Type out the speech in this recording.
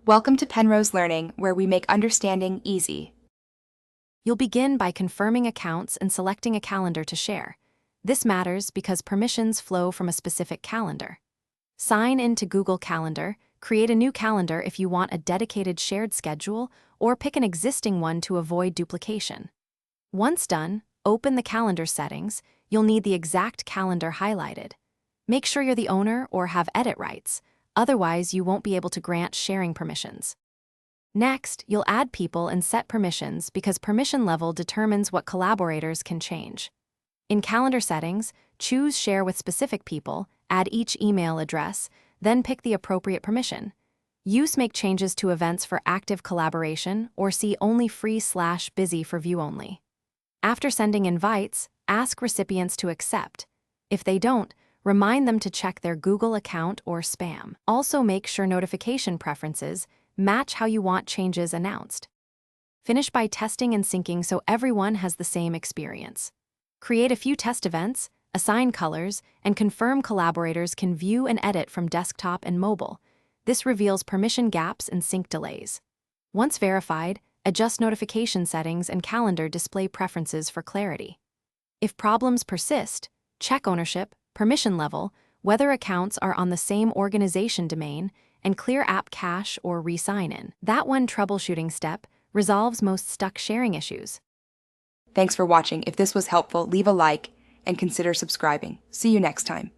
Welcome to Penrose Learning, where we make understanding easy. You'll begin by confirming accounts and selecting a calendar to share. This matters because permissions flow from a specific calendar. Sign into Google Calendar, create a new calendar if you want a dedicated shared schedule, or pick an existing one to avoid duplication. Once done, open the calendar settings. You'll need the exact calendar highlighted. Make sure you're the owner or have edit rights. Otherwise, you won't be able to grant sharing permissions. Next, you'll add people and set permissions because permission level determines what collaborators can change. In calendar settings, choose Share with specific people, add each email address, then pick the appropriate permission. Make changes to events for active collaboration or see only free/busy for view only. After sending invites, ask recipients to accept. If they don't, remind them to check their Google account or spam. Also, make sure notification preferences match how you want changes announced. Finish by testing and syncing so everyone has the same experience. Create a few test events, assign colors, and confirm collaborators can view and edit from desktop and mobile. This reveals permission gaps and sync delays. Once verified, adjust notification settings and calendar display preferences for clarity. If problems persist, check ownership, permission level, whether accounts are on the same organization domain, and clear app cache or re-sign in. That one troubleshooting step resolves most stuck sharing issues. Thanks for watching. If this was helpful, leave a like and consider subscribing. See you next time.